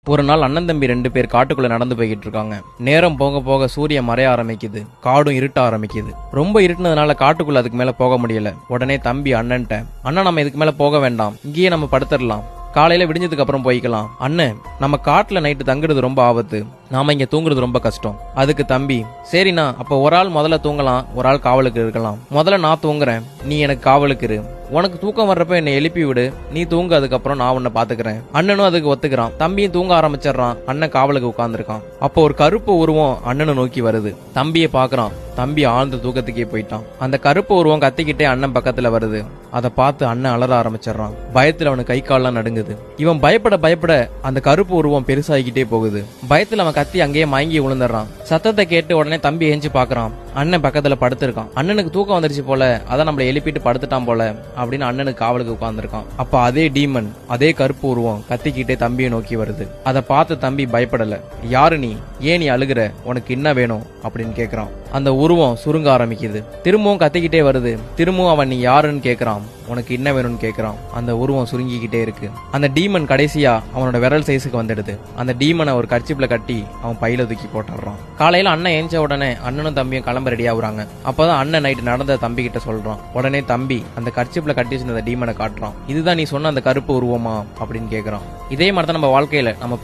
ஒரு நாள் அண்ணன் தம்பி 2 பேர் காட்டுக்குள்ள நடந்து போய்கிட்டு இருக்காங்க. நேரம் போக போக சூரியன் மறைய ஆரம்பிக்குது. காடும் இருட்ட ஆரம்பிக்குது. ரொம்ப இருட்டுனதுனால காட்டுக்குள்ள அதுக்கு மேல போக முடியல. உடனே தம்பி அண்ணன்ட்ட, அண்ணா நம்ம இதுக்கு மேல போக வேண்டாம், இங்கேயே நம்ம படுத்துடலாம், காலையில விடிஞ்சதுக்கு அப்புறம் போய்க்கலாம். அண்ணன், நம்ம காட்டுல நைட்டு தங்குறது ரொம்ப ஆபத்து, நாம இங்க தூங்குறது ரொம்ப கஷ்டம். அதுக்கு தம்பி, சரிண்ணா, அப்ப ஒரு ஆள் முதல்ல தூங்கலாம், ஒரு ஆள் காவலுக்கு இருக்கலாம். முதல்ல நான் தூங்குறேன், நீ எனக்கு காவலுக்கு இரு. உனக்கு தூக்கம் வர்றப்ப என்னை எழுப்பி விடு, நீ தூங்க, அதுக்கப்புறம் நான் உன்னை பாத்துக்கிறேன். அண்ணனும் அதுக்கு ஒத்துக்கிறான். தம்பியும் தூங்க ஆரம்பிச்சிடறான். அண்ணன் காவலுக்கு உட்கார்ந்துருக்கான். அப்போ ஒரு கருப்பு உருவம் அண்ணனை நோக்கி வருது. தம்பியை பாக்குறான். தம்பி ஆழ்ந்த தூக்கத்துக்கே போயிட்டான். அந்த கருப்பு உருவம் கத்திக்கிட்டே அண்ணன் பக்கத்துல வருது. அதை பார்த்து அண்ணன் அலற ஆரம்பிச்சிடறான். பயத்துல அவனுக்கு கை கால்லாம் நடுங்குது. இவன் பயப்பட பயப்பட அந்த கருப்பு உருவம் பெருசாகிக்கிட்டே போகுது. பயத்துல அவன் கத்தி அங்கேயே மயங்கி விழுந்துடுறான். சத்தத்தை கேட்டு உடனே தம்பி ஏஞ்சி பாக்குறான். அண்ணன் பக்கத்துல படுத்திருக்கான். அண்ணனுக்கு தூக்கம் வந்துருச்சு போல, அதான் நம்மளை எழுப்பிட்டு படுத்துட்டான் போல அப்படின்னு அண்ணனுக்கு காவலுக்கு உட்கார்ந்துருக்கான். அப்ப அதே டீமன், அதே கருப்பு உருவம் கத்திக்கிட்டே தம்பியை நோக்கி வருது. அதை பார்த்து தம்பி பயப்படல. யாரு நீ, ஏன் நீ அழுகுற, உனக்கு என்ன வேணும் அப்படின்னு கேக்குறான். அந்த உருவம் சுருங்க ஆரம்பிக்குது. திரும்பவும் கத்திக்கிட்டே வருது. திரும்பவும் அவன் நீ யாருன்னு கேக்குறான். உனக்கு என்ன வேணும்னு கேக்குறான். அந்த உருவம் சுருங்கிக்கிட்டே இருக்கு. அந்த டீமன் கடைசியா அவனோட விரல் சைஸுக்கு வந்துடுது. அந்த டீமனை ஒரு கர்ச்சிப்ல கட்டி அவன் பையில தூக்கி போட்டுறான். காலையில அண்ணன் ஏஞ்ச உடனே அண்ணனும் தம்பியும் கிளம்ப ரெடி ஆகுறாங்க. அப்பதான் அண்ணன் நைட்டு நடந்த தம்பி கிட்ட சொல்றான். உடனே தம்பி அந்த கர்ச்சிப்ல கட்டி வச்சிருந்த டீமனை காட்டுறான். இதுதான் நீ சொன்ன அந்த கருப்பு உருவமா அப்படின்னு கேக்குறான். இதே மாதிரி தான் நம்ம வாழ்க்கையில நம்ம